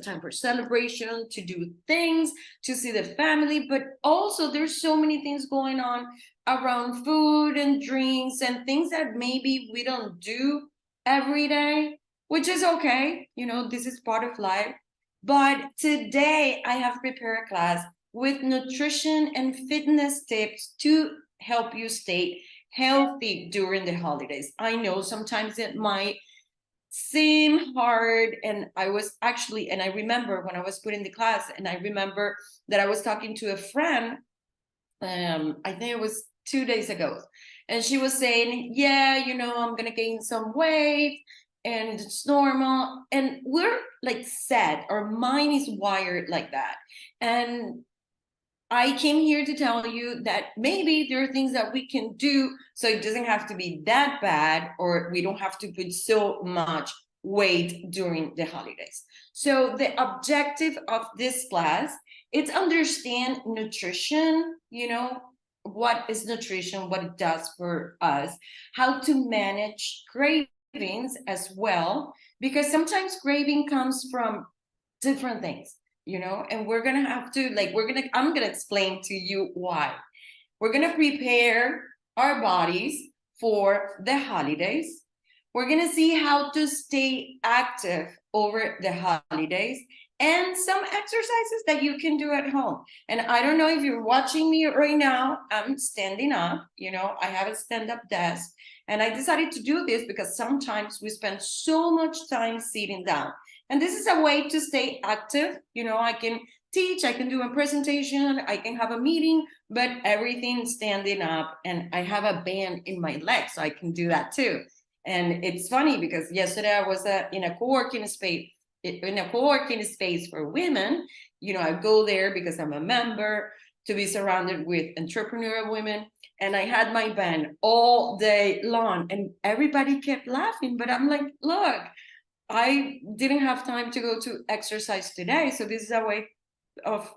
a time for celebration, to do things, to see the family, but also there's so many things going on around food and drinks and things that maybe we don't do every day, which is okay. This is part of life. But today I have prepared a class with nutrition and fitness tips to help you stay healthy during the holidays. I know sometimes it might seem hard, and I remember when I was putting the class, and I remember that I was talking to a friend, I think it was 2 days ago, and she was saying, yeah, I'm gonna gain some weight and it's normal, and we're like set, our mind is wired like that. And I came here to tell you that maybe there are things that we can do so it doesn't have to be that bad, or we don't have to put so much weight during the holidays. So the objective of this class is understand nutrition, what is nutrition, what it does for us, how to manage cravings as well, because sometimes craving comes from different things, and we're gonna have to I'm gonna explain to you why. We're gonna prepare our bodies for the holidays. We're gonna see how to stay active over the holidays, and some exercises that you can do at home. And I don't know if you're watching me right now, I'm standing up, I have a stand-up desk, and I decided to do this because sometimes we spend so much time sitting down. And this is a way to stay active. I can teach, I can do a presentation, I can have a meeting, but everything standing up, and I have a band in my leg, so I can do that too. And it's funny because yesterday I was in a co-working space for women. I go there because I'm a member, to be surrounded with entrepreneurial women. And I had my band all day long, and everybody kept laughing. But I'm like, look, I didn't have time to go to exercise today. So this is a way of,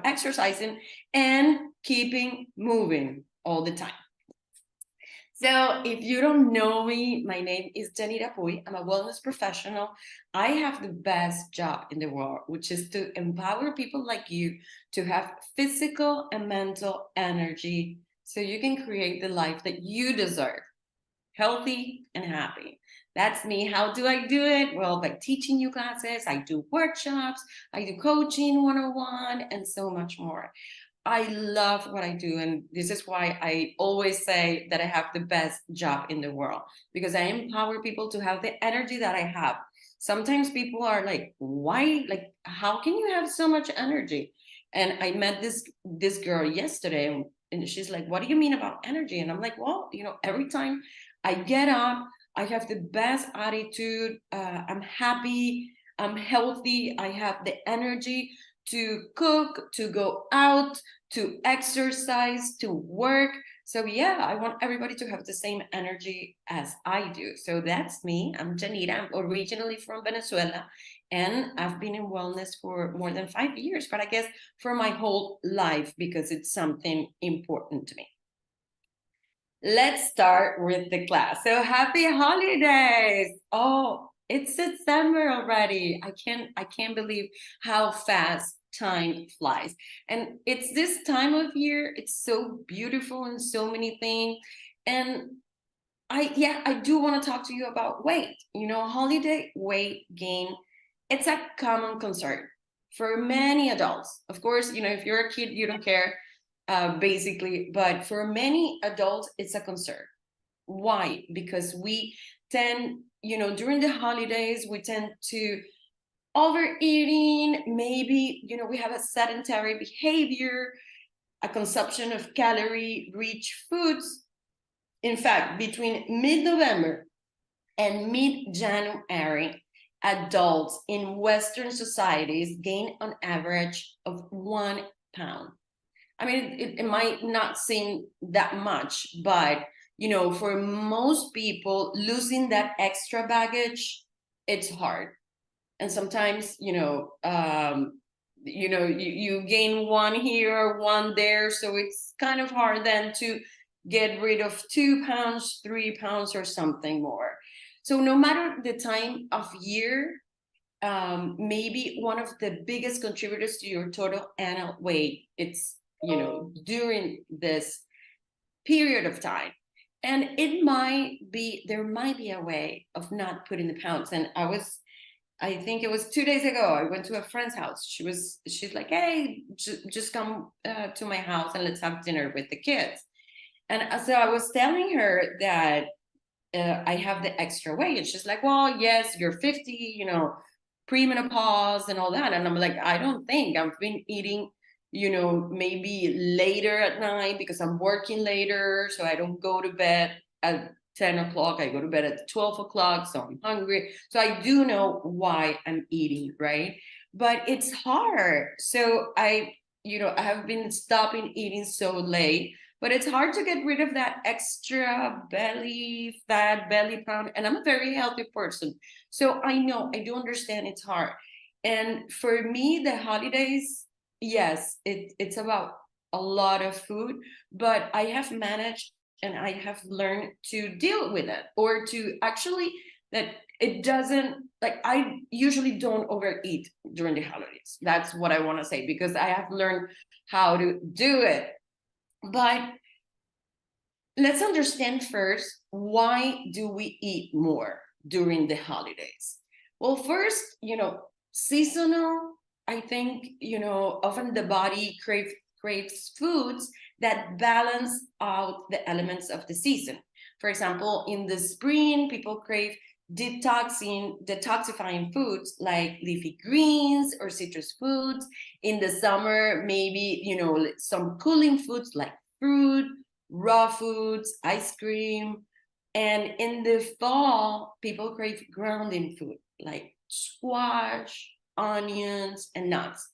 exercising and keeping moving all the time. So if you don't know me, my name is Janita Puy. I'm a wellness professional. I have the best job in the world, which is to empower people like you to have physical and mental energy so you can create the life that you deserve, healthy and happy. That's me. How do I do it? Well, by teaching you classes, I do workshops, I do coaching 101, and so much more. I love what I do, and this is why I always say that I have the best job in the world, because I empower people to have the energy that I have. Sometimes people are like, why? Like, how can you have so much energy? And I met this girl yesterday, and she's like, what do you mean about energy? And I'm like, well, every time I get up, I have the best attitude. I'm happy, I'm healthy, I have the energy to cook, to go out, to exercise, to work. So yeah, I want everybody to have the same energy as I do. So that's me. I'm Janita. I'm originally from Venezuela, and I've been in wellness for more than 5 years, but I guess for my whole life, because it's something important to me. Let's start with the class. So happy holidays. Oh, it's December already. I can't believe how fast time flies. And it's this time of year. It's so beautiful and so many things. And I do want to talk to you about weight. Holiday weight gain, it's a common concern for many adults. Of course, if you're a kid, you don't care, basically, but for many adults, it's a concern. Why? Because we tend, during the holidays, we tend to overeating, maybe, we have a sedentary behavior, a consumption of calorie-rich foods. In fact, between mid-November and mid-January, adults in Western societies gain on average of 1 pound. I mean, it might not seem that much, but, for most people, losing that extra baggage, it's hard. And sometimes, you gain one here, one there. So it's kind of hard then to get rid of 2 pounds, 3 pounds, or something more. So no matter the time of year, maybe one of the biggest contributors to your total annual weight, it's, during this period of time. And there might be a way of not putting the pounds. And I think it was 2 days ago, I went to a friend's house. She's like, hey, just come to my house and let's have dinner with the kids. And so I was telling her that I have the extra weight. And she's like, well, yes, you're 50, premenopause and all that. And I'm like, I don't think I've been eating, maybe later at night because I'm working later. So I don't go to bed at 10 o'clock. I go to bed at 12 o'clock. So I'm hungry. So I do know why I'm eating, right? But it's hard. So I have been stopping eating so late, but it's hard to get rid of that extra belly fat, belly pound. And I'm a very healthy person. So I know, I do understand it's hard. And for me, the holidays, yes, it's about a lot of food, but I have managed and I have learned to deal with it, or to actually that it doesn't, like, I usually don't overeat during the holidays. That's what I want to say, because I have learned how to do it. But let's understand first, why do we eat more during the holidays? Well, first, seasonal, I think, often the body craves foods that balance out the elements of the season. For example, in the spring, people crave detoxifying foods like leafy greens or citrus foods. In the summer, maybe, some cooling foods like fruit, raw foods, ice cream. And in the fall, people crave grounding food like squash, onions, and nuts.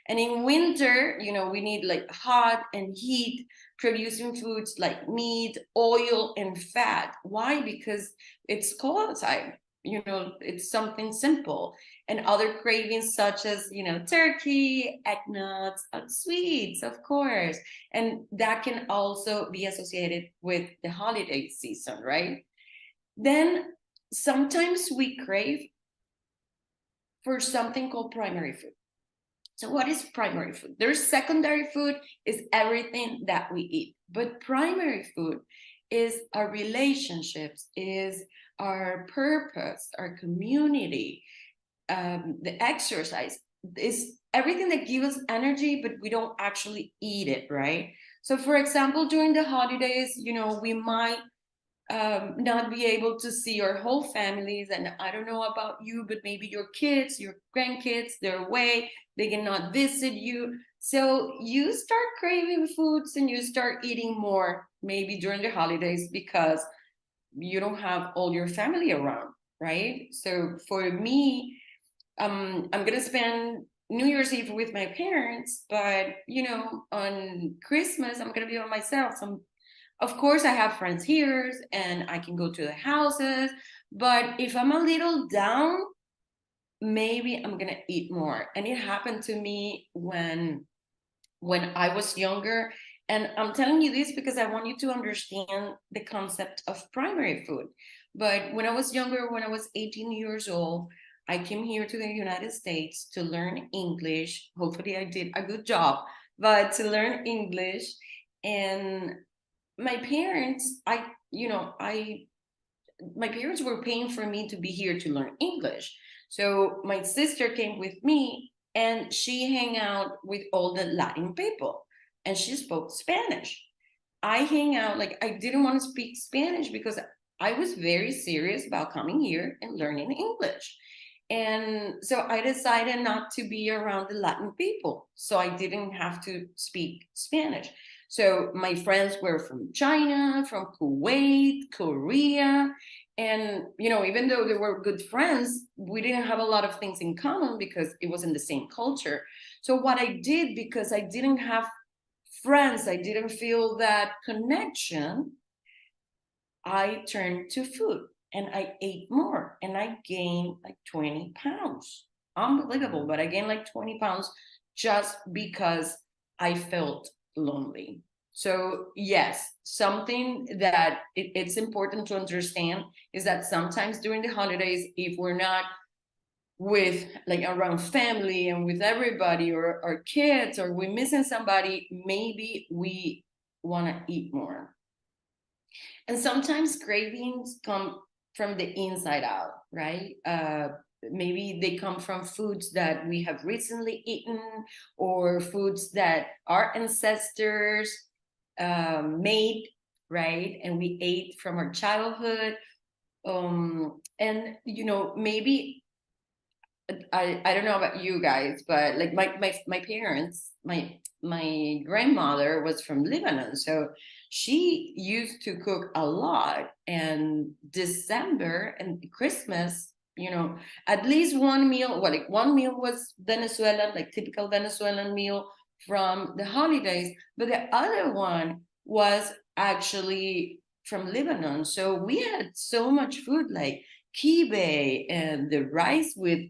And in winter, we need like hot and heat producing foods like meat, oil, and fat. Why? Because it's cold outside. It's something simple. And other cravings such as, turkey, eggnogs, sweets, of course. And that can also be associated with the holiday season, right? Then sometimes we crave for something called primary food. So what is primary food? There's secondary food, is everything that we eat. But primary food is our relationships, is our purpose, our community, the exercise, is everything that gives us energy, but we don't actually eat it, right? So for example, during the holidays, we might not be able to see our whole families. And I don't know about you, but maybe your kids, your grandkids, they're away, they cannot visit you. So you start craving foods and you start eating more, maybe during the holidays, because you don't have all your family around, right? So for me, I'm gonna spend New Year's Eve with my parents, but on Christmas I'm gonna be by myself. So of course, I have friends here and I can go to the houses, but if I'm a little down, maybe I'm gonna eat more. And it happened to me when I was younger. And I'm telling you this because I want you to understand the concept of primary food. But when I was younger, when I was 18 years old, I came here to the United States to learn English. Hopefully, I did a good job, but to learn English. And my parents, my parents were paying for me to be here to learn English. So my sister came with me and she hang out with all the Latin people and she spoke Spanish. I hang out, like, I didn't want to speak Spanish because I was very serious about coming here and learning English. And so I decided not to be around the Latin people. So I didn't have to speak Spanish. So my friends were from China, from Kuwait, Korea. And, even though they were good friends, we didn't have a lot of things in common because it wasn't the same culture. So what I did, because I didn't have friends, I didn't feel that connection, I turned to food and I ate more and I gained like 20 pounds. Unbelievable, but I gained like 20 pounds just because I felt lonely. So yes, something that it's important to understand is that sometimes during the holidays, if we're not with like around family and with everybody, or our kids, or we're missing somebody, maybe we want to eat more. And sometimes cravings come from the inside out, right? Maybe they come from foods that we have recently eaten, or foods that our ancestors made, right? And we ate from our childhood. And maybe I don't know about you guys, but like my parents, my grandmother was from Lebanon, so she used to cook a lot. And December and Christmas, at least one meal, like one meal was Venezuelan, like typical Venezuelan meal from the holidays, but the other one was actually from Lebanon. So we had so much food, like kibe and the rice with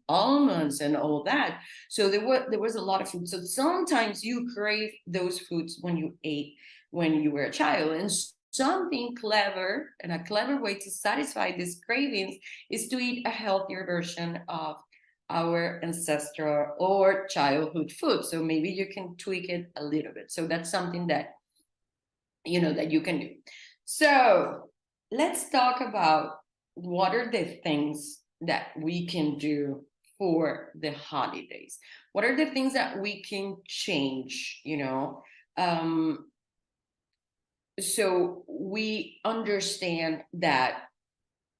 almonds and all that. So there was a lot of food. So sometimes you crave those foods when you were a child. And something clever, and a clever way to satisfy these cravings, is to eat a healthier version of our ancestral or childhood food. So maybe you can tweak it a little bit. So that's something that that you can do. So let's talk about what are the things that we can do for the holidays. What are the things that we can change? So we understand that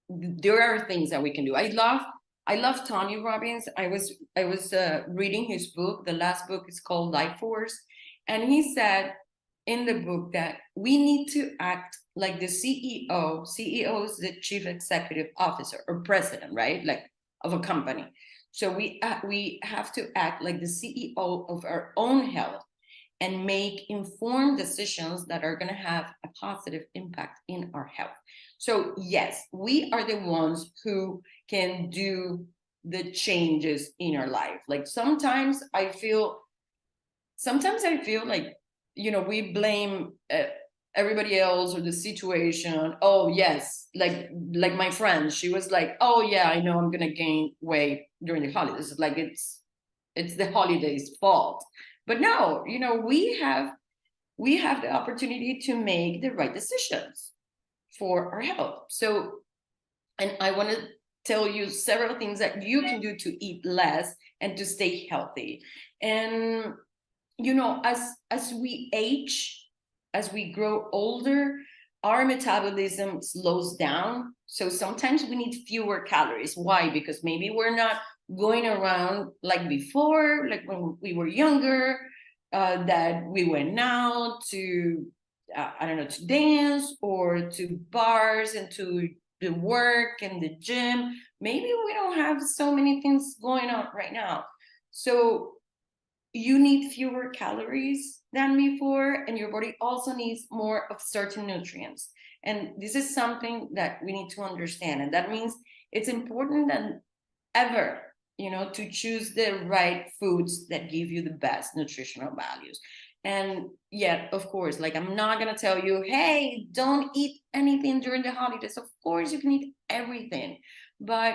there are things that we can do. I love Tony Robbins. I was reading his book. The last book is called Life Force, and he said in the book that we need to act like the CEO. CEO is the chief executive officer or president, right? Like of a company. So we have to act like the CEO of our own health and make informed decisions that are going to have a positive impact in our health. So yes, we are the ones who can do the changes in our life. Like sometimes I feel like we blame everybody else or the situation. Oh yes, like my friend, she was like, oh yeah, I know I'm gonna gain weight during the holidays. Like it's the holidays fault. But no, we have the opportunity to make the right decisions for our health. So, and I want to tell you several things that you can do to eat less and to stay healthy. And as we age, as we grow older, our metabolism slows down. So sometimes we need fewer calories. Why? Because maybe we're not going around like before, like when we were younger, that we went out to, I don't know, to dance or to bars and to the work and the gym. Maybe we don't have so many things going on right now. So you need fewer calories than before, and your body also needs more of certain nutrients. And this is something that we need to understand. And that means it's important than ever, to choose the right foods that give you the best nutritional values. And yet, of course, like I'm not going to tell you, hey, don't eat anything during the holidays. Of course, you can eat everything. But,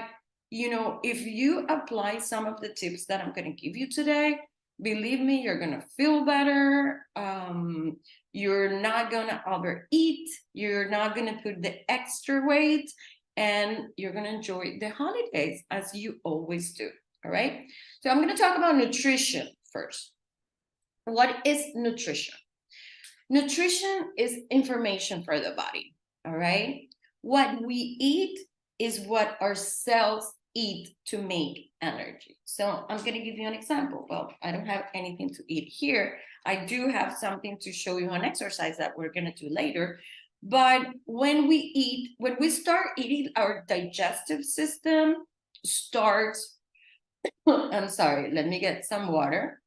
if you apply some of the tips that I'm going to give you today, believe me, you're going to feel better. You're not going to overeat. You're not going to put the extra weight, and you're going to enjoy the holidays as you always do. All right. So I'm going to talk about nutrition first. What is nutrition? Nutrition is information for the body. All right. What we eat is what our cells eat to make energy. So I'm going to give you an example. Well, I don't have anything to eat here. I do have something to show you an exercise that we're going to do later. But when we start eating, our digestive system starts, I'm sorry, let me get some water.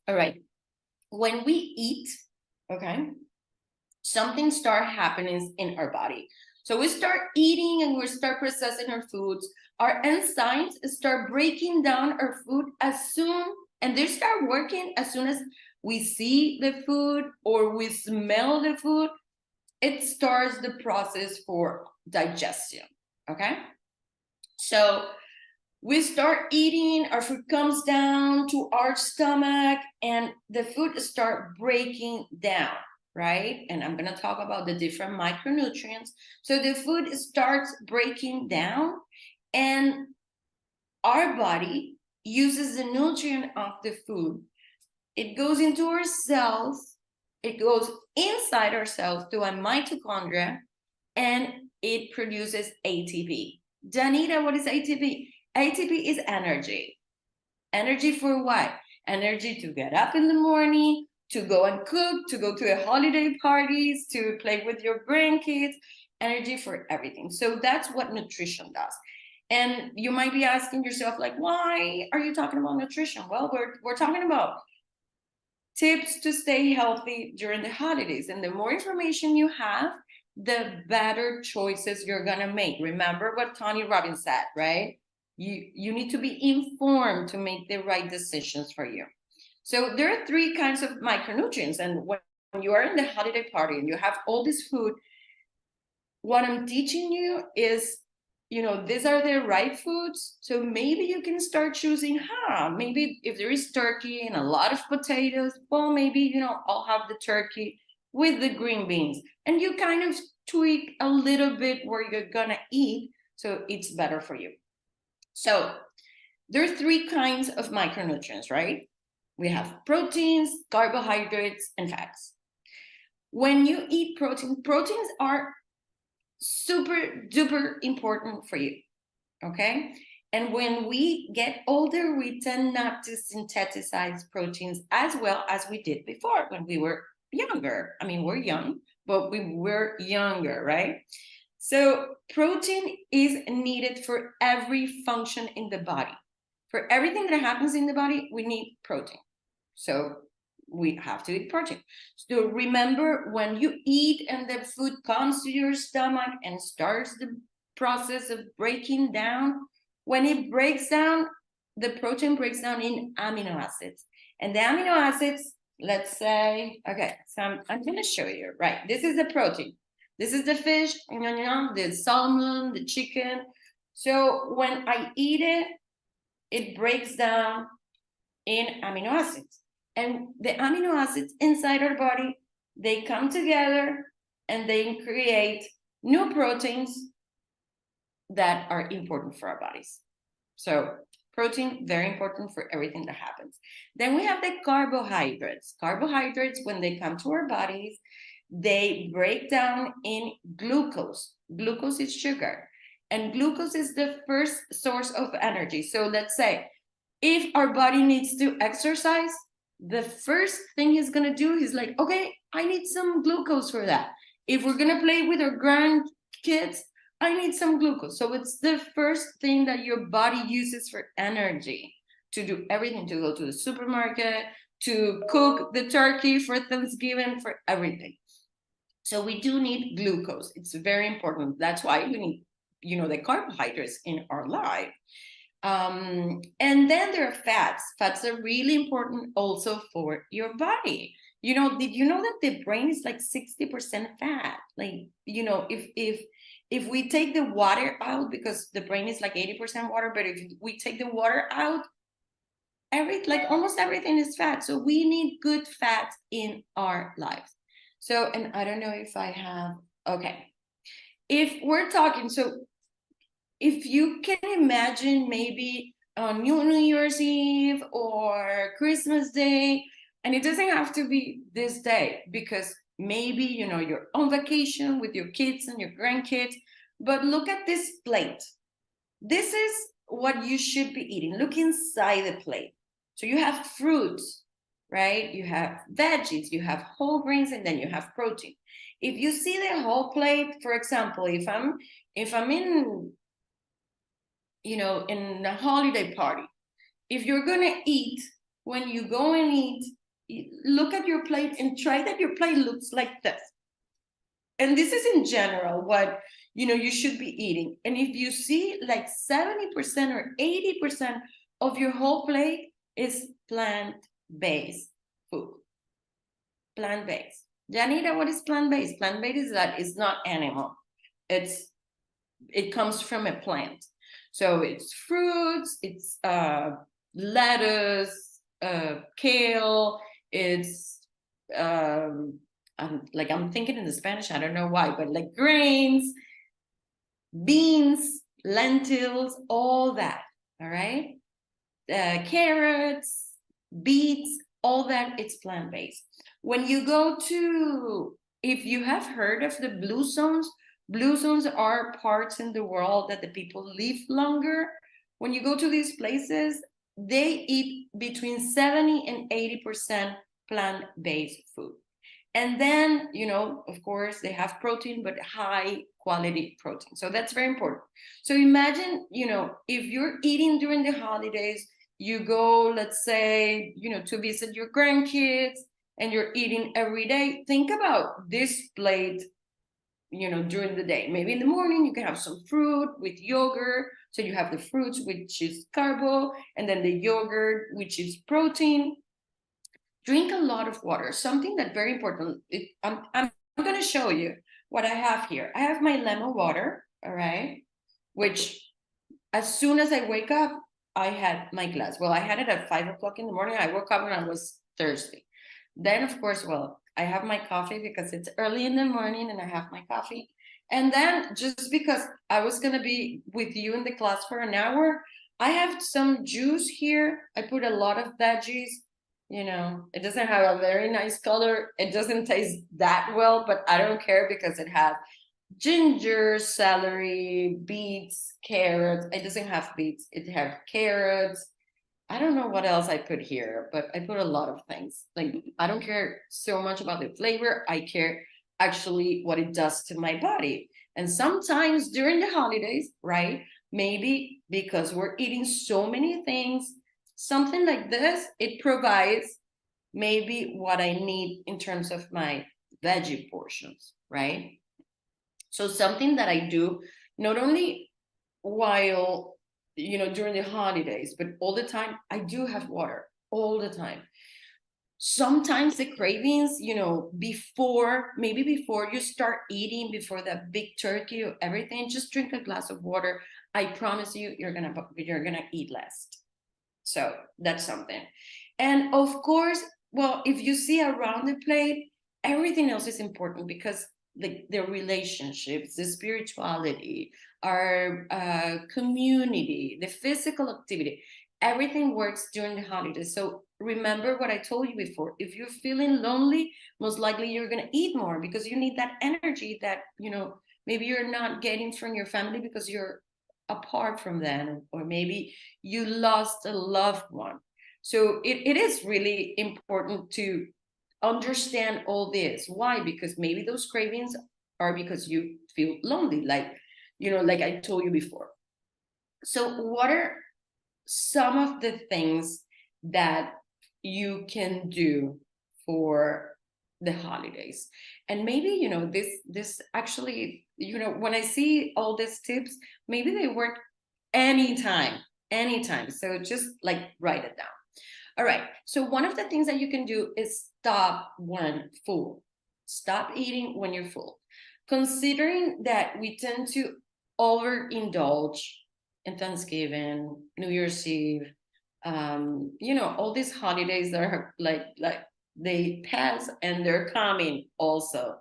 All right. When we eat, okay, something start happening in our body. So we start eating and we start processing our foods. Our enzymes start breaking down our food and they start working as soon as we see the food or we smell the food. It starts the process for digestion. okay? So we start eating, our food comes down to our stomach, and the food start breaking down, right? And I'm gonna talk about the different micronutrients. So the food starts breaking down, and our body uses the nutrient of the food. It goes into our cells, it goes inside our cells to a mitochondria, and it produces ATP. Janita, what is ATP? ATP is energy. Energy for what? Energy to get up in the morning, to go and cook, to go to the holiday parties, to play with your grandkids, energy for everything. So that's what nutrition does. And you might be asking yourself, like, why are you talking about nutrition? Well, we're talking about tips to stay healthy during the holidays. And the more information you have, the better choices you're gonna make. Remember what Tony Robbins said, right? You need to be informed to make the right decisions for you. So there are three kinds of micronutrients. And when you are in the holiday party and you have all this food, what I'm teaching you is, these are the right foods. So maybe you can start choosing, maybe if there is turkey and a lot of potatoes, well, maybe, I'll have the turkey with the green beans. And you kind of tweak a little bit where you're gonna eat, so it's better for you. So there are three kinds of micronutrients, right? We have proteins, carbohydrates, and fats. When you eat proteins are super duper important for you, okay? And when we get older, we tend not to synthesize proteins as well as we did before when we were younger. I mean, we're young, but we were younger, right? So protein is needed for every function in the body. For everything that happens in the body, we need protein. So we have to eat protein. So remember, when you eat and the food comes to your stomach and starts the process of breaking down, when it breaks down, the protein breaks down in amino acids. And the amino acids, let's say, okay, so I'm gonna show you, right? This is the protein. This is the fish, the salmon, the chicken. So when I eat it, it breaks down in amino acids. And the amino acids inside our body, they come together and they create new proteins that are important for our bodies. So protein, very important for everything that happens. Then we have the carbohydrates. Carbohydrates, when they come to our bodies, they break down in glucose. Glucose is sugar. And glucose is the first source of energy. So let's say, if our body needs to exercise, the first thing he's gonna do is like, okay, I need some glucose for that. If we're gonna play with our grandkids, I need some glucose. So it's the first thing that your body uses for energy, to do everything, to go to the supermarket, to cook the turkey for Thanksgiving, for everything. So we do need glucose. It's very important. That's why we need, the carbohydrates in our life. And then there are fats. Fats are really important also for your body. Did you know that the brain is like 60% fat? Like, if we take the water out, because the brain is like 80% water, but if we take the water out, almost everything is fat. So we need good fats in our lives. So, and I don't know if I have, okay. If we're talking, so if you can imagine, maybe on New Year's Eve or Christmas Day, and it doesn't have to be this day, because maybe, you're on vacation with your kids and your grandkids, but look at this plate. This is what you should be eating. Look inside the plate. So you have fruits, right? You have veggies, you have whole grains, and then you have protein. If you see the whole plate, for example, if I'm in, in a holiday party, if you're gonna eat, when you go and eat, look at your plate and try that your plate looks like this. And this is in general what you should be eating. And if you see like 70% or 80% of your whole plate is plant-based food. Plant-based. Janita, what is plant-based? Plant-based is that it's not animal. It's it comes from a plant. So it's fruits, it's lettuce, kale, it's I'm thinking in the Spanish, I don't know why, but like grains, beans, lentils, all that. All right. Carrots, beets, all that, it's plant-based. When you go to, if you have heard of the blue zones are parts in the world that the people live longer. When you go to these places, they eat between 70 and 80% plant-based food. And then, of course, they have protein, but high quality protein. So that's very important. So imagine, if you're eating during the holidays, you go, let's say, to visit your grandkids and you're eating every day. Think about this plate, during the day. Maybe in the morning, you can have some fruit with yogurt. So you have the fruits, which is carbo, and then the yogurt, which is protein. Drink a lot of water. Something that's very important. I'm going to show you what I have here. I have my lemon water, all right, which as soon as I wake up, I had my glass. Well, I had it at 5 o'clock in the morning. I woke up and I was thirsty. Then, of course, I have my coffee because it's early in the morning and I have my coffee. And then just because I was going to be with you in the class for an hour, I have some juice here. I put a lot of veggies. It doesn't have a very nice color. It doesn't taste that well, but I don't care because it has ginger, celery, beets, carrots. It doesn't have beets. It has carrots. I don't know what else I put here, but I put a lot of things. Like, I don't care so much about the flavor. I care actually what it does to my body. And sometimes during the holidays, right? Maybe because we're eating so many things, something like this, it provides maybe what I need in terms of my veggie portions, right? So something that I do not only while, during the holidays, but all the time, I do have water all the time. Sometimes the cravings, maybe before you start eating, before the big turkey or everything, just drink a glass of water. I promise you, you're gonna eat less. So that's something. And of course, if you see around the plate, everything else is important because the relationships, the spirituality, our community, the physical activity, everything works during the holidays. So remember what I told you before. If you're feeling lonely, most likely you're going to eat more because you need that energy that, maybe you're not getting from your family because you're apart from them, or maybe you lost a loved one. So it is really important to understand all this. Why? Because maybe those cravings are because you feel lonely, like I told you before. So what are some of the things that you can do for the holidays? And maybe this actually, when I see all these tips, maybe they work anytime. So just like write it down. All right. So one of the things that you can do is stop when full. Stop eating when you're full. Considering that we tend to overindulge in Thanksgiving, New Year's Eve, all these holidays that are like they pass and they're coming also.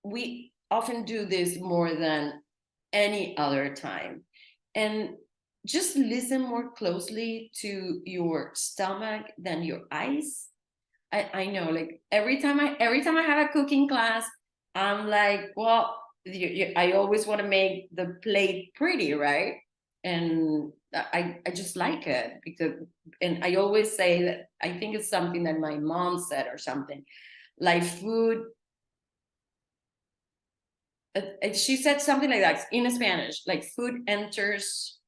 We often do this more than any other time. And just listen more closely to your stomach than your eyes. I know, like every time I have a cooking class, I'm like, well, I always want to make the plate pretty, right? And I just like it because, and I always say that I think it's something that my mom said or something, like food. She said something like that in Spanish, like food enters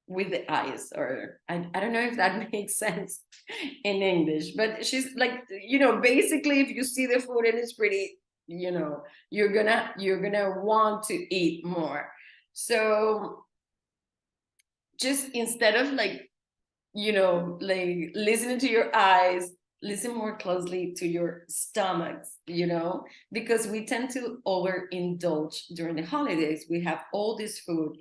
with the eyes, or I don't know if that makes sense in English, but she's like, basically if you see the food and it's pretty, you're gonna want to eat more. So just instead of like listening to your eyes, listen more closely to your stomachs, because we tend to overindulge during the holidays. We have all this food,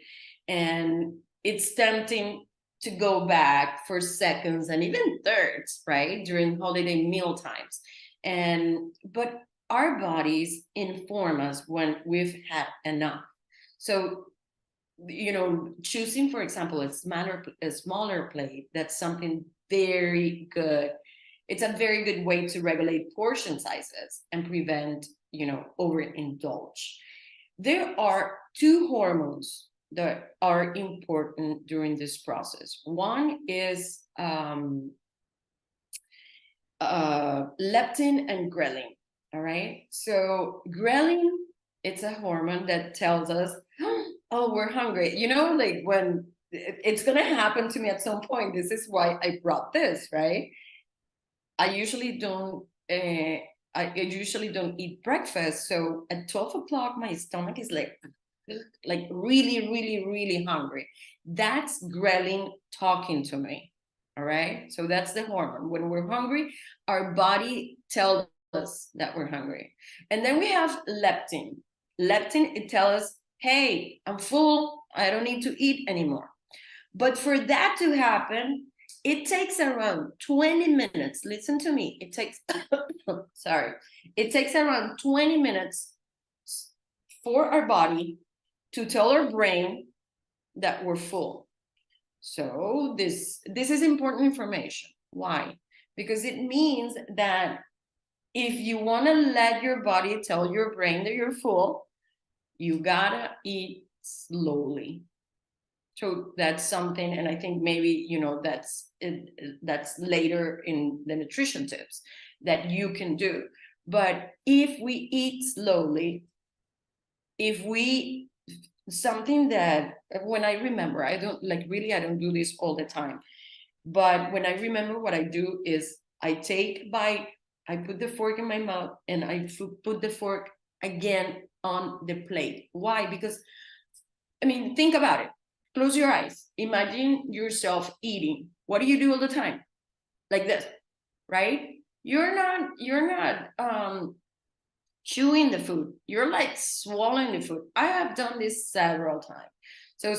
and it's tempting to go back for seconds and even thirds, right, during holiday meal times. But our bodies inform us when we've had enough. So, choosing, for example, a smaller plate, that's something very good. It's a very good way to regulate portion sizes and prevent, overindulge. There are two hormones that are important during this process. One is leptin and ghrelin. All right. So ghrelin, it's a hormone that tells us, oh, we're hungry. Like when it's going to happen to me at some point. This is why I brought this, right? I usually don't. I usually don't eat breakfast. So at 12 o'clock, my stomach is like really, really, really hungry. That's ghrelin talking to me. All right. So that's the hormone. When we're hungry, our body tells us that we're hungry. And then we have leptin. Leptin, it tells us, hey, I'm full. I don't need to eat anymore. But for that to happen, it takes around 20 minutes. Listen to me. It takes, sorry. It takes around 20 minutes for our body to tell our brain that we're full. So this is important information. Why? Because it means that if you want to let your body tell your brain that you're full, you gotta eat slowly. So that's something, and I think maybe that's later in the nutrition tips that you can do. But if we eat slowly, something that when I remember, I don't do this all the time, but when I remember, what I do is I take a bite, I put the fork in my mouth, and I put the fork again on the plate. Why? Because, think about it. Close your eyes. Imagine yourself eating. What do you do all the time? Like this, right? You're not chewing the food. You're like swallowing the food. I have done this several times. So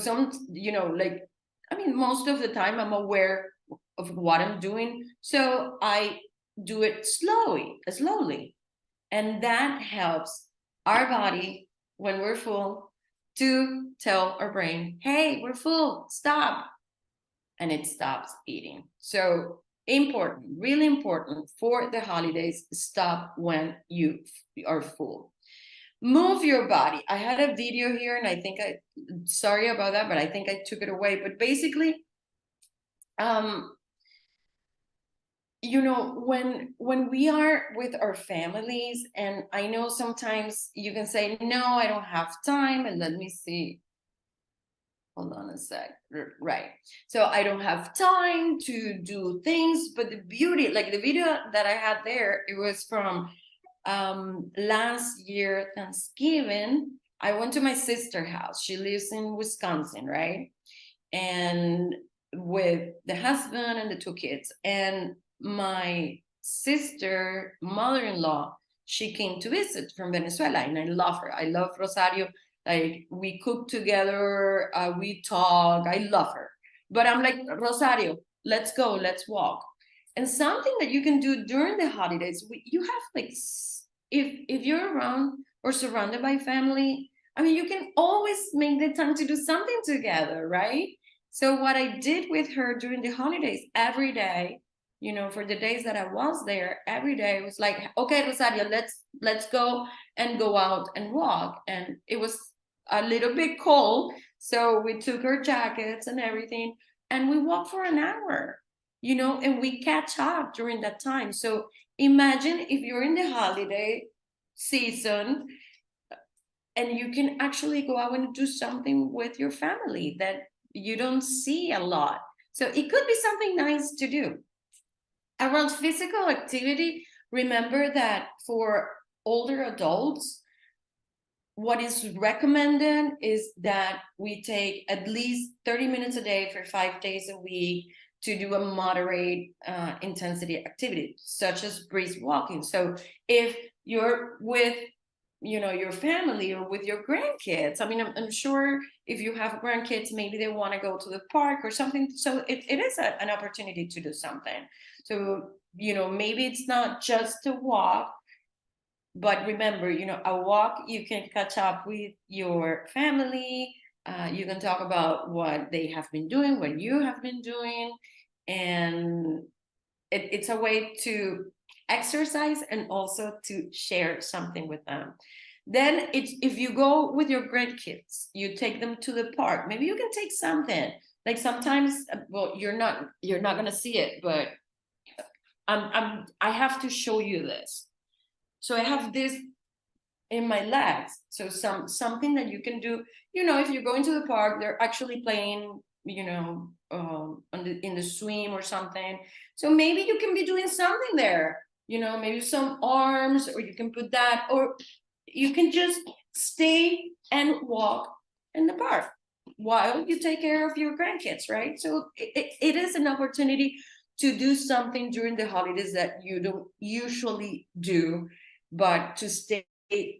most of the time I'm aware of what I'm doing. So I do it slowly. And that helps our body, when we're full, to tell our brain, hey, we're full, stop. And it stops eating. So important, really important for the holidays, stop when you are full. Move your body. I had a video here, and sorry about that, but I think I took it away. But basically, when we are with our families, and I know sometimes you can say, no, I don't have time. And let me see. Hold on a sec. Right. So I don't have time to do things, but the beauty, like the video that I had there, it was from last year, Thanksgiving. I went to my sister's house. She lives in Wisconsin, right? And with the husband and the two kids. And my sister, mother-in-law, she came to visit from Venezuela, and I love her. I love Rosario. Like, we cook together, we talk. I love her. But I'm like, Rosario, let's go, let's walk. And something that you can do during the holidays, you have like, if you're around or surrounded by family, you can always make the time to do something together, right? So what I did with her during the holidays, every day, for the days that I was there, every day it was like, okay, Rosario, let's go and go out and walk. And it was a little bit cold, so we took our jackets and everything, and we walked for an hour, and we catch up during that time. So imagine if you're in the holiday season and you can actually go out and do something with your family that you don't see a lot. So it could be something nice to do. Around physical activity, remember that for older adults, what is recommended is that we take at least 30 minutes a day for 5 days a week to do a moderate intensity activity, such as brisk walking. So if you're with your family or with your grandkids, I mean, I'm sure if you have grandkids, maybe they want to go to the park or something. So it is an opportunity to do something. So maybe it's not just to walk, but remember, a walk, you can catch up with your family. You can talk about what they have been doing, what you have been doing, and it's a way to exercise and also to share something with them. Then if you go with your grandkids, you take them to the park. Maybe you can take something. Like sometimes, well, you're not gonna see it, but I have to show you this. So I have this in my legs. So something that you can do. If you're going to the park, they're actually playing, in the swim or something. So maybe you can be doing something there. Maybe some arms, or you can put that, or you can just stay and walk in the park while you take care of your grandkids, right? So it is an opportunity to do something during the holidays that you don't usually do, but to stay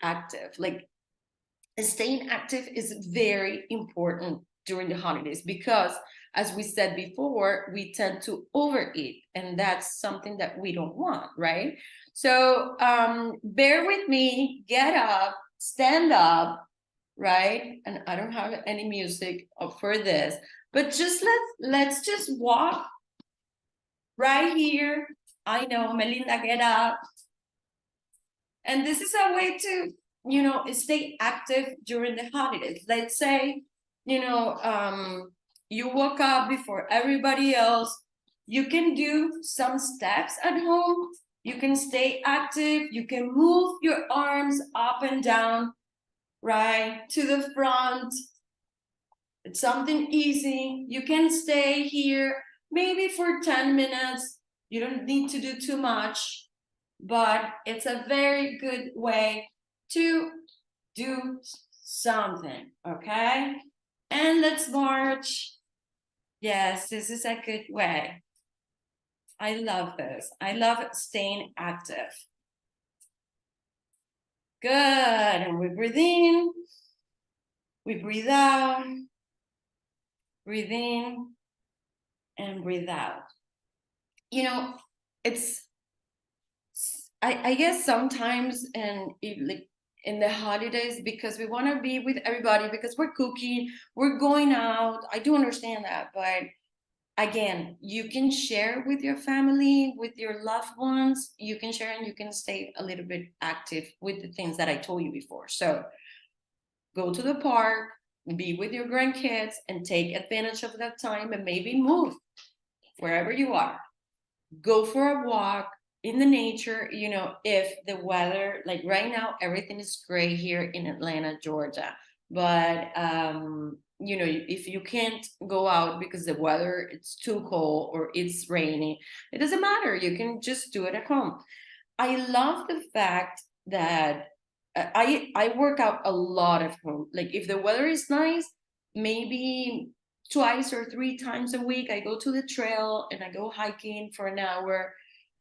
active. Like, staying active is very important during the holidays, because as we said before, we tend to overeat, and that's something that we don't want, right? So bear with me, get up, stand up, right? And I don't have any music for this, but just let's just walk right here. I know, Melinda, get up. And this is a way to stay active during the holidays. Let's say you woke up before everybody else. You can do some steps at home. You can stay active. You can move your arms up and down, right, to the front. It's something easy. You can stay here maybe for 10 minutes. You don't need to do too much, but it's a very good way to do something, okay? And let's march. Yes, this is a good way. I love this. I love staying active. Good, and we breathe in, we breathe out, breathe in, and breathe out. It's, I guess sometimes, and like in the holidays, because we want to be with everybody, because we're cooking, we're going out. I do understand that, but again, you can share with your family, with your loved ones. You can share, and you can stay a little bit active with the things that I told you before. So go to the park, be with your grandkids, and take advantage of that time, and maybe move wherever you are. Go for a walk in the nature. If the weather, like right now, everything is gray here in Atlanta, Georgia, but if you can't go out because the weather, it's too cold or it's rainy, it doesn't matter. You can just do it at home. I love the fact that I work out a lot at home. Like, if the weather is nice, maybe twice or three times a week, I go to the trail and I go hiking for an hour.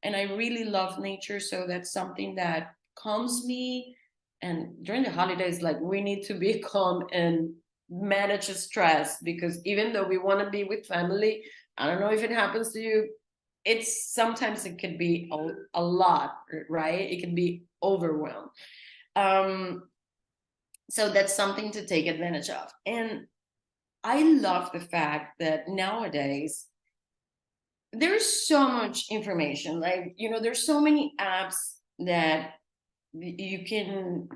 And I really love nature, so that's something that calms me. And during the holidays, like, we need to be calm and manage stress, because even though we want to be with family, I don't know if it happens to you, it's sometimes it can be a lot, right? It can be overwhelmed. So that's something to take advantage of. And I love the fact that nowadays there's so much information. Like, there's so many apps that you can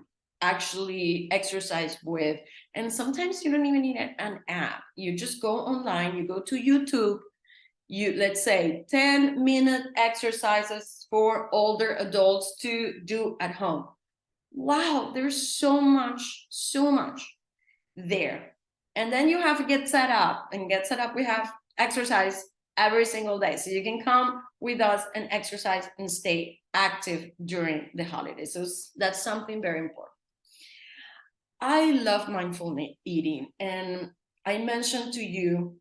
actually exercise with. And sometimes you don't even need an app. You just go online, you go to YouTube, let's say 10-minute exercises for older adults to do at home. Wow, there's so much there. And then you have to get set up. We have exercise every single day. So you can come with us and exercise and stay active during the holidays. So that's something very important. I love mindful eating. And I mentioned to you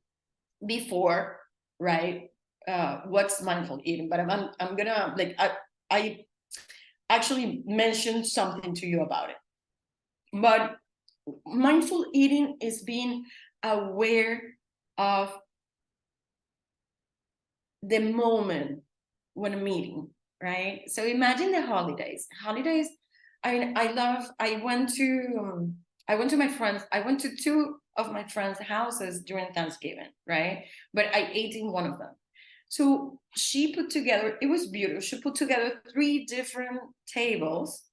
before, right, what's mindful eating, but I'm gonna like I actually mentioned something to you about it. But mindful eating is being aware of the moment when I'm eating, right? So imagine the holidays. Holidays, I love. I went to my friends. I went to two of my friends' houses during Thanksgiving, right? But I ate in one of them. So she put together. It was beautiful. She put together three different tables.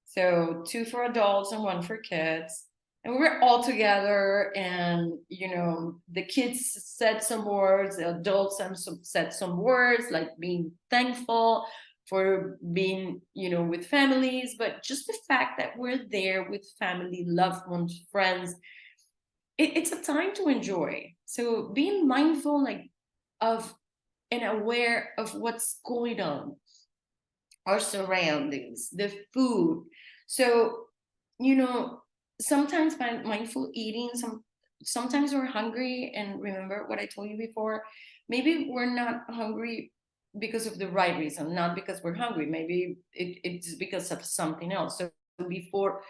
So two for adults and one for kids, and we were all together, and the kids said some words, the adults said some words, like being thankful for being with families, but just the fact that we're there with family, loved ones, friends, it's a time to enjoy. So being mindful, like, of and aware of what's going on, our surroundings, the food. So, you know, sometimes mindful eating, sometimes we're hungry, and remember what I told you before. Maybe we're not hungry because of the right reason, not because we're hungry. Maybe it's because of something else. So before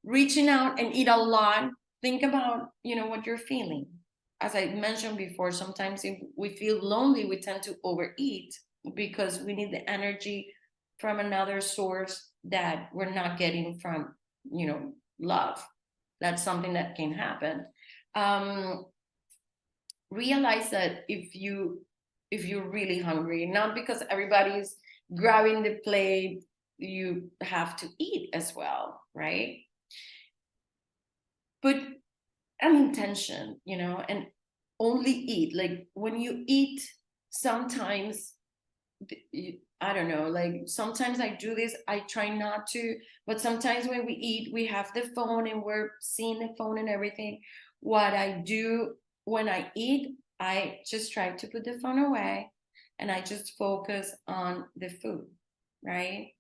reaching out and eat a lot, think about what you're feeling. As I mentioned before, sometimes if we feel lonely, we tend to overeat because we need the energy from another source that we're not getting from love. That's something that can happen. um Realize that if you're really hungry, not because everybody's grabbing the plate, you have to eat as well, right? Put an intention, and only eat. Like when you eat, sometimes I don't know, like sometimes I do this, I try not to, but sometimes when we eat, we have the phone and we're seeing the phone and everything. What I do when I eat, I just try to put the phone away and I just focus on the food, right?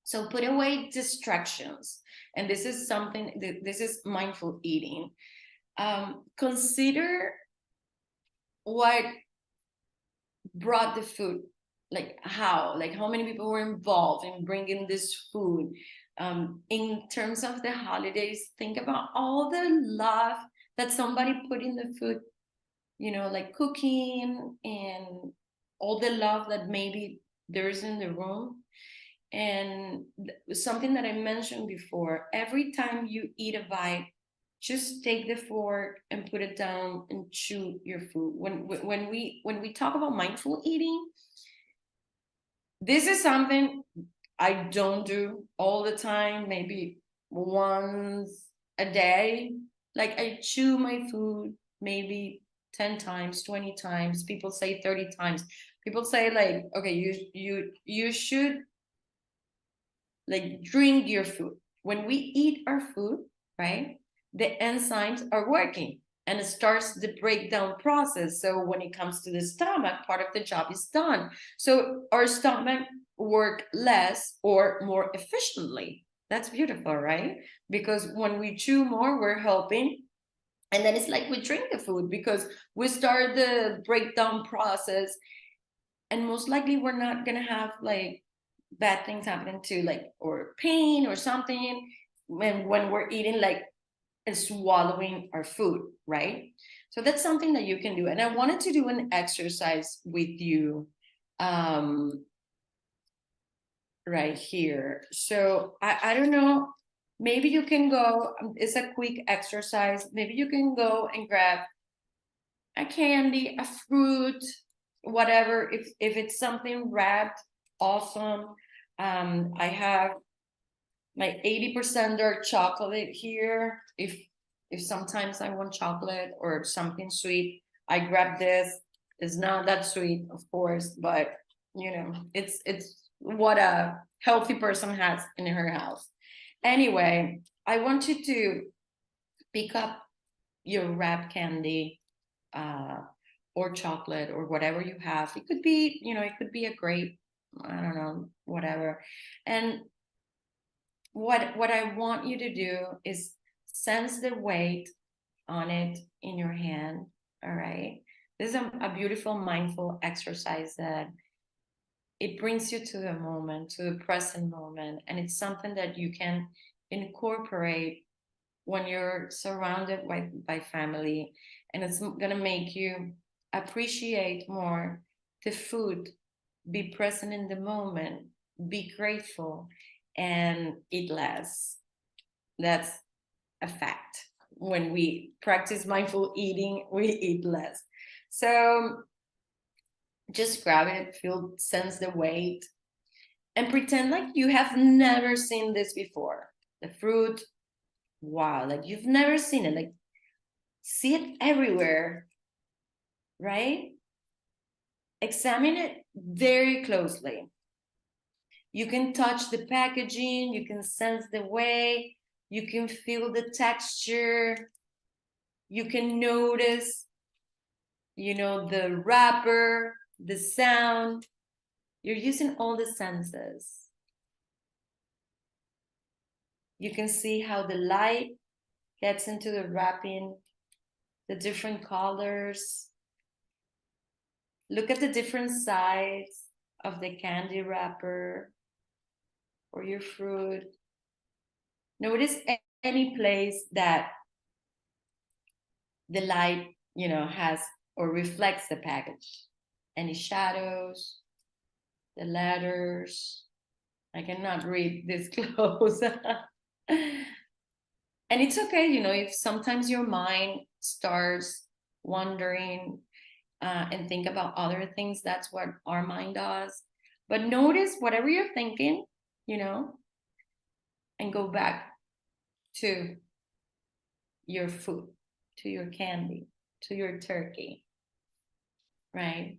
So put away distractions. And this is something, this is mindful eating. Consider what brought the food, like how many people were involved in bringing this food. In terms of the holidays, think about all the love that somebody put in the food, like cooking, and all the love that maybe there is in the room. And something that I mentioned before, every time you eat a bite, just take the fork and put it down and chew your food. When we talk about mindful eating, this is something I don't do all the time, maybe once a day. Like I chew my food maybe 10 times, 20 times. People say 30 times. People say, like, okay, you should, like, drink your food. When we eat our food, right, the enzymes are working and it starts the breakdown process. So when it comes to the stomach, part of the job is done. So our stomach work less or more efficiently. That's beautiful, right? Because when we chew more, we're helping. And then it's like we drink the food because we start the breakdown process, and most likely we're not gonna have like bad things happening to, like, or pain or something when we're eating, like, and swallowing our food, right? So that's something that you can do. And I wanted to do an exercise with you um right here. So I don't know, maybe you can go, it's a quick exercise, maybe you can go and grab a candy, a fruit, whatever. If it's something wrapped, awesome. I have my 80% dark chocolate here. If sometimes I want chocolate or something sweet, I grab this. It's not that sweet, of course, but it's what a healthy person has in her house. Anyway, I want you to pick up your wrapped candy, uh, or chocolate or whatever you have. It could be, it could be a grape, I don't know, whatever. And what I want you to do is sense the weight on it in your hand. All right. This is a beautiful mindful exercise that it brings you to the moment, to the present moment. And it's something that you can incorporate when you're surrounded by family. And it's going to make you appreciate more the food, be present in the moment, be grateful, and eat less. That's a fact. When we practice mindful eating, we eat less. So just grab it, feel, sense the weight, and pretend like you have never seen this before. The fruit, wow, like you've never seen it. Like, see it everywhere, right? Examine it very closely. You can touch the packaging, you can sense the weight, you can feel the texture, you can notice, the wrapper, the sound. You're using all the senses. You can see how the light gets into the wrapping, the different colors. Look at the different sides of the candy wrapper or your fruit. Notice any place that the light, has or reflects the package. Any shadows, the letters. I cannot read this close. And it's okay, if sometimes your mind starts wandering and think about other things. That's what our mind does. But notice whatever you're thinking, and go back to your food, to your candy, to your turkey, right?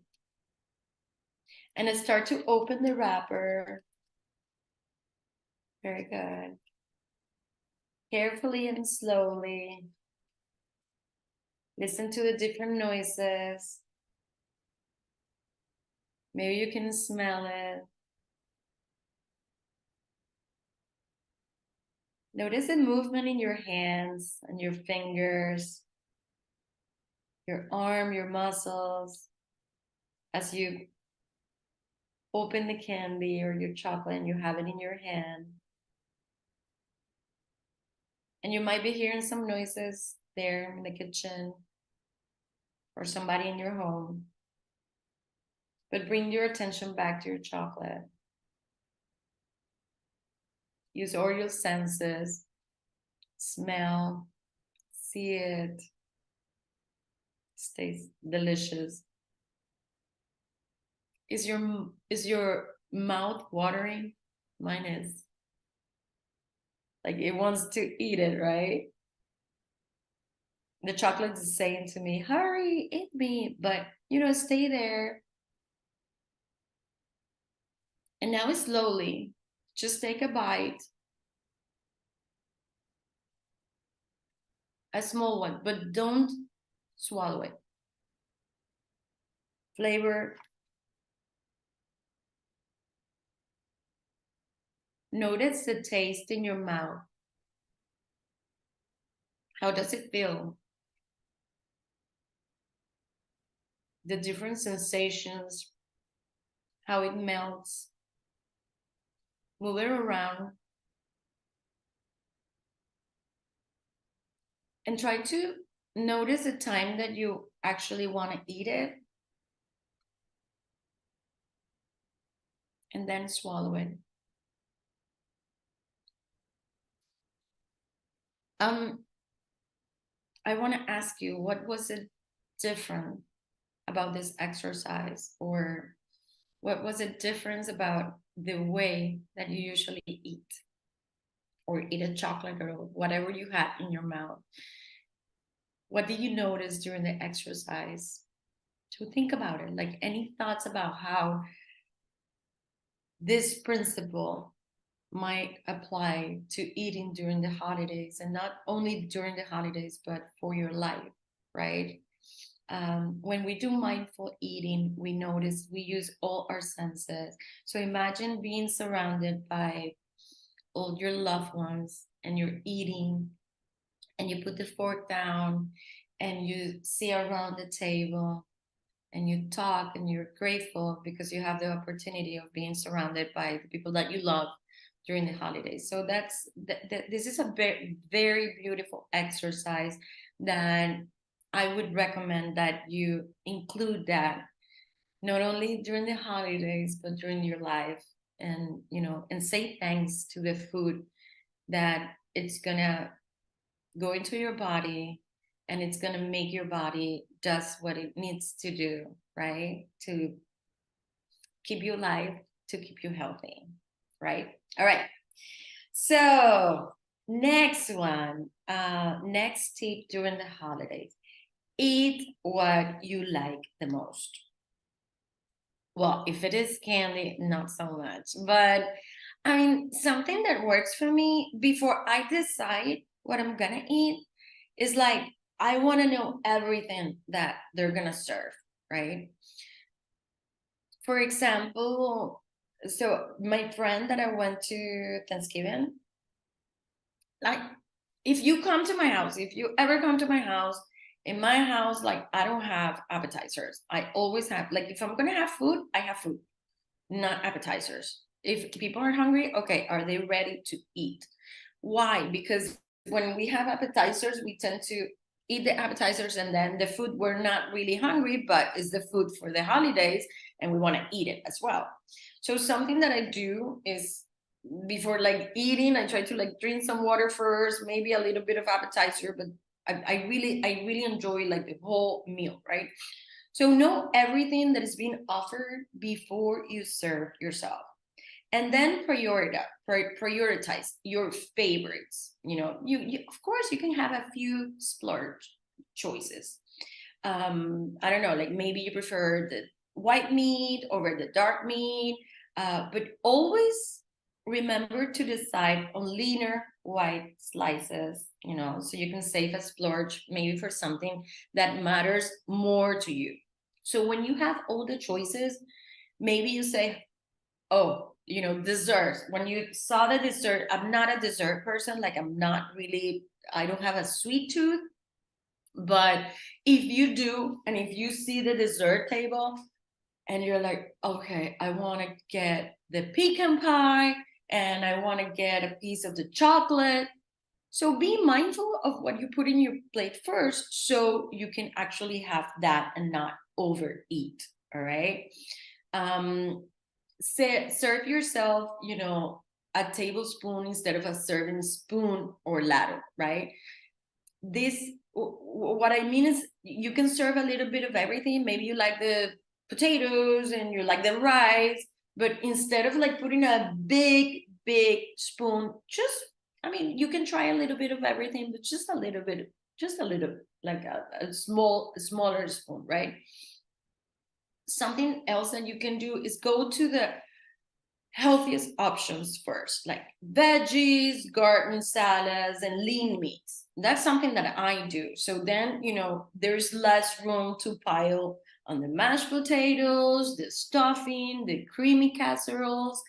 And then start to open the wrapper. Very good. Carefully and slowly. Listen to the different noises. Maybe you can smell it. Notice the movement in your hands and your fingers, your arm, your muscles, as you open the candy or your chocolate and you have it in your hand. And you might be hearing some noises there in the kitchen or somebody in your home. But bring your attention back to your chocolate. Use all your senses. Smell, see it. Tastes delicious. Is your mouth watering? Mine is. Like it wants to eat it, right? The chocolate is saying to me, hurry, eat me. But, stay there. And now slowly, just take a bite. A small one, but don't swallow it. Flavor. Notice the taste in your mouth. How does it feel? The different sensations, how it melts. Move it around. And try to notice the time that you actually want to eat it. And then swallow it. I want to ask you, what was it different about this exercise? Or what was it difference about the way that you usually eat? Or eat a chocolate or whatever you had in your mouth? What did you notice during the exercise? To think about it, like any thoughts about how this principle might apply to eating during the holidays, and not only during the holidays, but for your life, right? When we do mindful eating, we notice we use all our senses. So imagine being surrounded by all your loved ones and you're eating and you put the fork down and you see around the table and you talk and you're grateful because you have the opportunity of being surrounded by the people that you love during the holidays. So this is a very, very beautiful exercise that I would recommend that you include that not only during the holidays but during your life, and and say thanks to the food that it's gonna go into your body, and it's gonna make your body does what it needs to do, right? To keep you alive, to keep you healthy, right? All right. So next one, next tip during the holidays: eat what you like the most. Well, if it is candy, not so much. But I mean, something that works for me before I decide what I'm gonna eat is like, I want to know everything that they're gonna serve, right? For example, so my friend that I went to Thanksgiving, like, if you come to my house, if you ever come to my house, in my house, like, I don't have appetizers. I always have, like, if I'm gonna have food, I have food, not appetizers. If people are hungry, okay, are they ready to eat? Why? Because when we have appetizers, we tend to eat the appetizers, and then the food, we're not really hungry, but it's the food for the holidays, and we want to eat it as well. So something that I do is, before like eating, I try to like drink some water first, maybe a little bit of appetizer, but I really enjoy like the whole meal, right? So know everything that is being offered before you serve yourself. And then prioritize your favorites. You of course you can have a few splurge choices. I don't know, like maybe you prefer the white meat over the dark meat, but always remember to decide on leaner white slices, so you can save a splurge maybe for something that matters more to you. So when you have all the choices, maybe you say, oh, dessert. When you saw the dessert, I'm not a dessert person. Like, I don't have a sweet tooth. But if you do, and if you see the dessert table and you're like, okay, I want to get the pecan pie and I want to get a piece of the chocolate. So be mindful of what you put in your plate first, so you can actually have that and not overeat. All right. Serve yourself, a tablespoon instead of a serving spoon or ladle, right? What I mean is, you can serve a little bit of everything. Maybe you like the potatoes and you like the rice, but instead of like putting a big spoon, you can try a little bit of everything, but just a little bit, like a smaller spoon, right? Something else that you can do is go to the healthiest options first, like veggies, garden salads, and lean meats. That's something that I do. So then, there's less room to pile on the mashed potatoes, the stuffing, the creamy casseroles.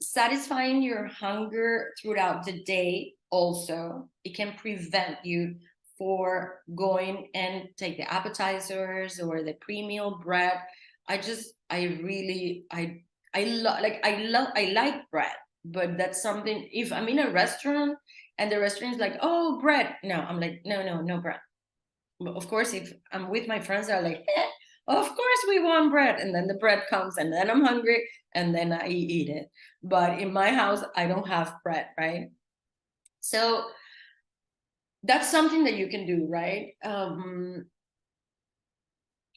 Satisfying your hunger throughout the day also, it can prevent you for going and take the appetizers or the pre-meal bread. I like bread, but that's something, if I'm in a restaurant and the restaurant's like, oh, bread, no, I'm like, no bread. Of course, if I'm with my friends, they're like, of course we want bread, and then the bread comes, and then I'm hungry, and then I eat it. But in my house, I don't have bread, right? So that's something that you can do, right?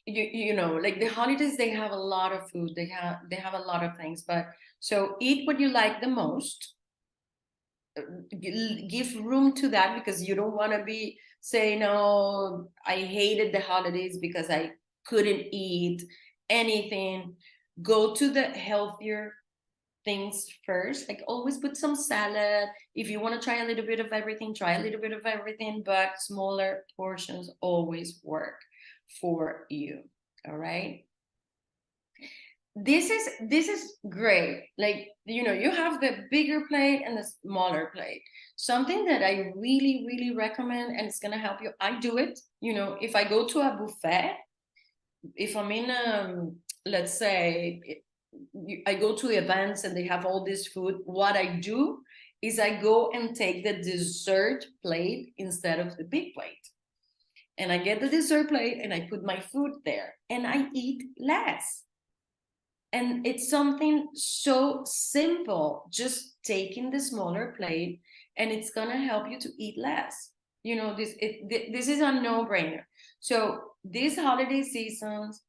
Like the holidays, they have a lot of food, they have a lot of things, but so eat what you like the most. Give room to that, because you don't want to be saying, no, I hated the holidays because I couldn't eat anything. Go to the healthier things first. Like, always put some salad. If you want to try a little bit of everything, try a little bit of everything, but smaller portions always work for you. All right. This is great. Like, you have the bigger plate and the smaller plate. Something that I really recommend, and it's going to help you, I do it, if I go to a buffet, if I'm in let's say I go to events and they have all this food, what I do is I go and take the dessert plate instead of the big plate. And I get the dessert plate and I put my food there and I eat less. And it's something so simple, just taking the smaller plate, and it's gonna help you to eat less. You know, this is a no-brainer. So these holiday seasons,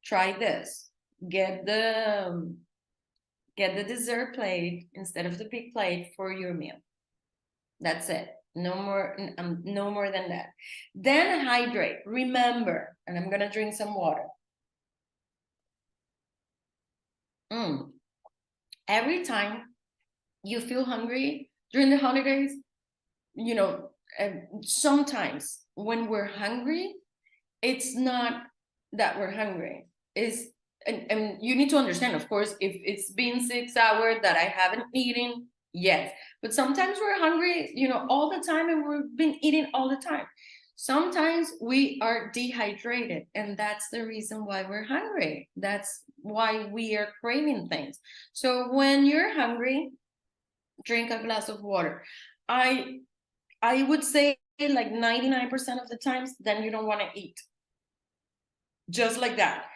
try this. Get the get the dessert plate instead of the big plate for your meal. That's it. No more, no more than that. Then hydrate. Remember, and I'm gonna drink some water. Every time you feel hungry during the holidays, you know, sometimes when we're hungry, it's not that we're hungry. Is and you need to understand, of course, if it's been 6 hours that I haven't eaten, yes. But sometimes we're hungry, you know, all the time, and we've been eating all the time. Sometimes we are dehydrated, and that's the reason why we're hungry. That's why we are craving things. So when you're hungry, drink a glass of water. I would say like 99% of the times, then you don't want to eat. Just like that.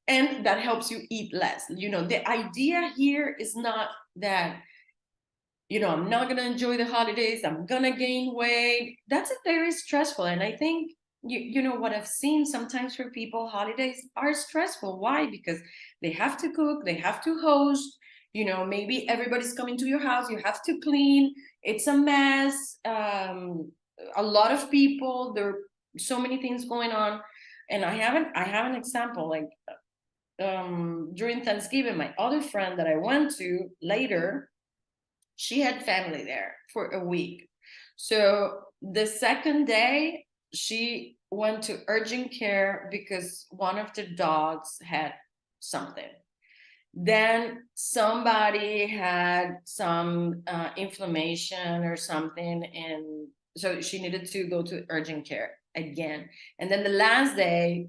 And that helps you eat less. You know, the idea here is not that, you know, I'm not going to enjoy the holidays, I'm going to gain weight. That's a very stressful. And I think, you know, what I've seen sometimes for people, holidays are stressful. Why? Because they have to cook, they have to host, you know, maybe everybody's coming to your house, you have to clean, it's a mess. A lot of people, there are so many things going on. And I have an example, like during Thanksgiving, my other friend that I went to later, she had family there for a week. So the second day, she went to urgent care because one of the dogs had something. Then somebody had some inflammation or something, and so she needed to go to urgent care again. And then the last day,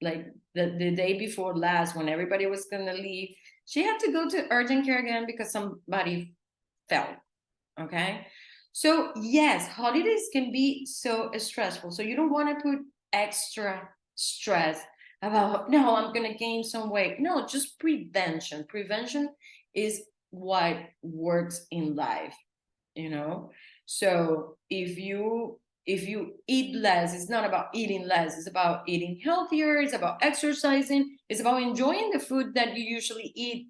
like the day before last, when everybody was gonna leave, she had to go to urgent care again because somebody fell. Okay. So yes, holidays can be so stressful. So you don't want to put extra stress about, no, I'm gonna gain some weight. No, just prevention. Prevention is what works in life, you know. So if you eat less, it's not about eating less, it's about eating healthier, it's about exercising, it's about enjoying the food that you usually eat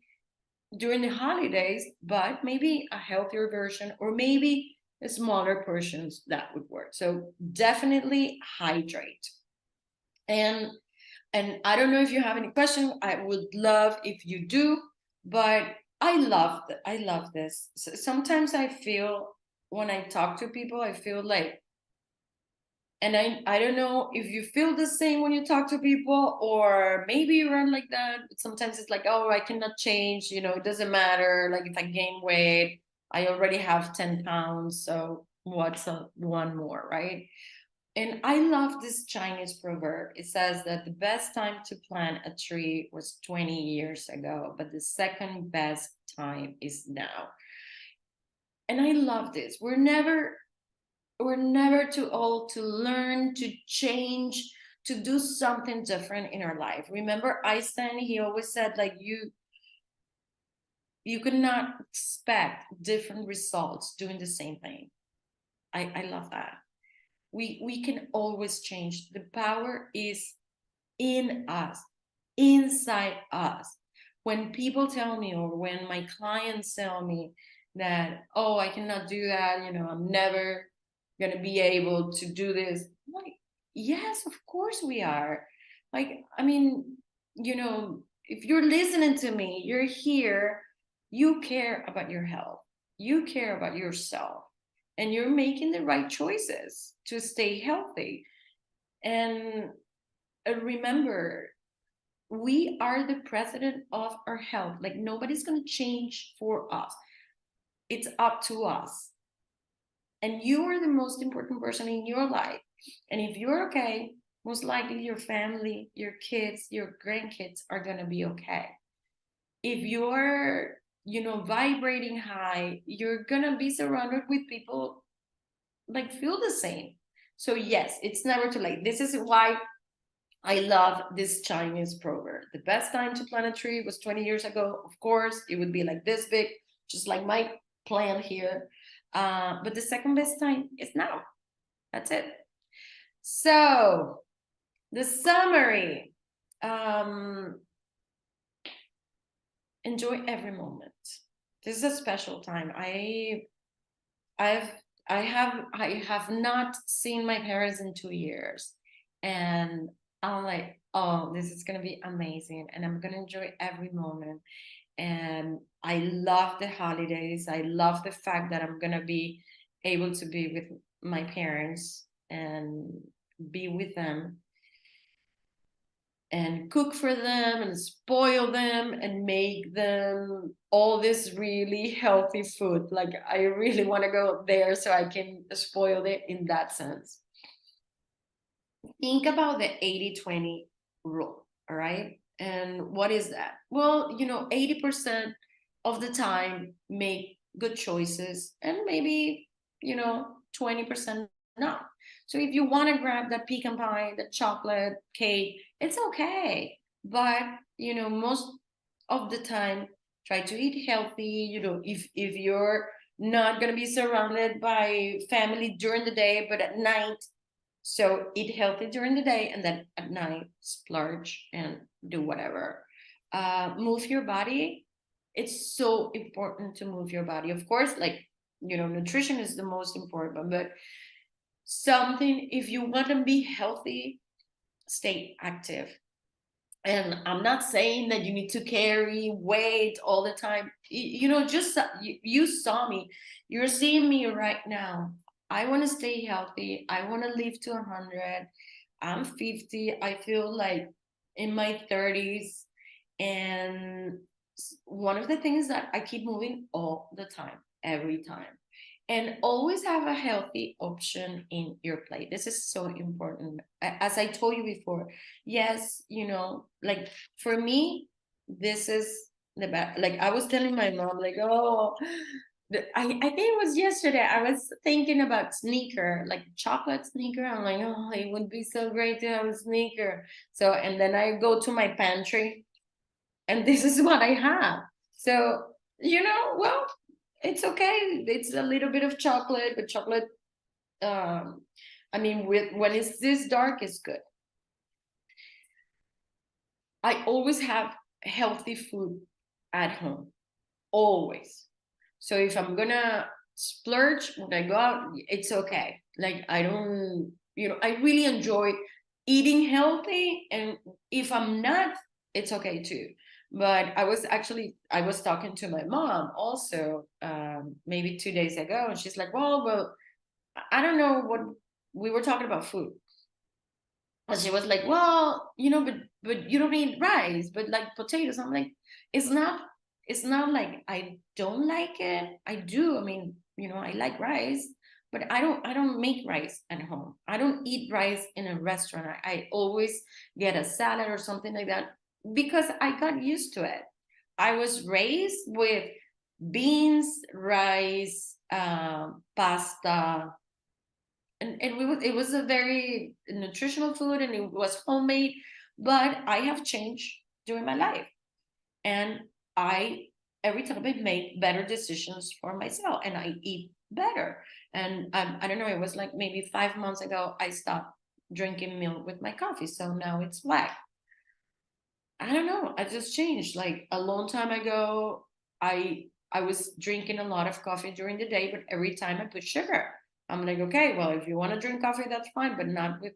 during the holidays, but maybe a healthier version, or maybe smaller portions, that would work. So definitely hydrate. And I don't know if you have any questions. I would love if you do, but I love this. So sometimes I feel when I talk to people, I feel like, and I don't know if you feel the same when you talk to people, or maybe you run like that. Sometimes it's like, oh, I cannot change, you know, it doesn't matter. Like if I gain weight, I already have 10 pounds. So what's one more, right? And I love this Chinese proverb. It says that the best time to plant a tree was 20 years ago, but the second best time is now. And I love this. We're never too old to learn, to change, to do something different in our life. Remember Einstein, he always said, like, you could not expect different results doing the same thing. I love that. We can always change. The power is in us, inside us. When people tell me, or when my clients tell me that, oh, I cannot do that, you know, I'm never going to be able to do this, I'm like, yes, of course we are. Like, I mean, you know, if you're listening to me, you're here, you care about your health, you care about yourself, and you're making the right choices to stay healthy. And remember, we are the president of our health. Like, nobody's going to change for us, it's up to us. And you are the most important person in your life. And if you're okay, most likely your family, your kids, your grandkids are going to be okay. If you're, vibrating high, you're going to be surrounded with people like feel the same. So yes, it's never too late. This is why I love this Chinese proverb. The best time to plant a tree was 20 years ago. Of course, it would be like this big, just like my plant here. But the second best time is now. That's it. So the summary. Enjoy every moment. This is a special time. I've I have not seen my parents in 2 years, and I'm like, oh, this is gonna be amazing, and I'm gonna enjoy every moment. And I love the holidays. I love the fact that I'm gonna be able to be with my parents and be with them and cook for them and spoil them and make them all this really healthy food. Like I really want to go there so I can spoil it in that sense. Think about the 80-20 rule, all right? And what is that? Well, 80% of the time make good choices and maybe, 20% not. So if you want to grab that pecan pie, the chocolate cake, it's okay. But, most of the time, try to eat healthy. If you're not going to be surrounded by family during the day, but at night, so eat healthy during the day and then at night splurge and do whatever. Move your body. It's so important to move your body. Of course, like, nutrition is the most important, but something, if you want to be healthy, stay active. And I'm not saying that you need to carry weight all the time. Just you saw me. You're seeing me right now. I want to stay healthy. I want to live to 100. I'm 50. I feel like in my 30s. And one of the things that I keep moving all the time, every time. And always have a healthy option in your plate. This is so important. As I told you before, yes, like for me, this is the best. Like I was telling my mom, like, oh, I think it was yesterday. I was thinking about sneaker, like chocolate sneaker. I'm like, oh, it would be so great to have a sneaker. So, and then I go to my pantry, and this is what I have. So, well, it's okay. It's a little bit of chocolate, but chocolate, I mean, when it's this dark, it's good. I always have healthy food at home, always. So if I'm gonna splurge when I go out, it's okay. Like I don't, I really enjoy eating healthy, and if I'm not, it's okay too. But I was talking to my mom also, maybe 2 days ago, and she's like, well, I don't know what we were talking about food. And she was like, well, but you don't eat rice, but like potatoes. I'm like, it's not, it's not like I don't like it. I do. I mean, I like rice, but I don't make rice at home. I don't eat rice in a restaurant. I always get a salad or something like that because I got used to it. I was raised with beans, rice, pasta, and it was a very nutritional food and it was homemade, but I have changed during my life, and I every time I make better decisions for myself and I eat better. And I don't know, it was like maybe 5 months ago I stopped drinking milk with my coffee, so now it's black. I don't know, I just changed. Like a long time ago, I was drinking a lot of coffee during the day, but every time I put sugar. I'm like, okay, well, if you want to drink coffee, that's fine, but not with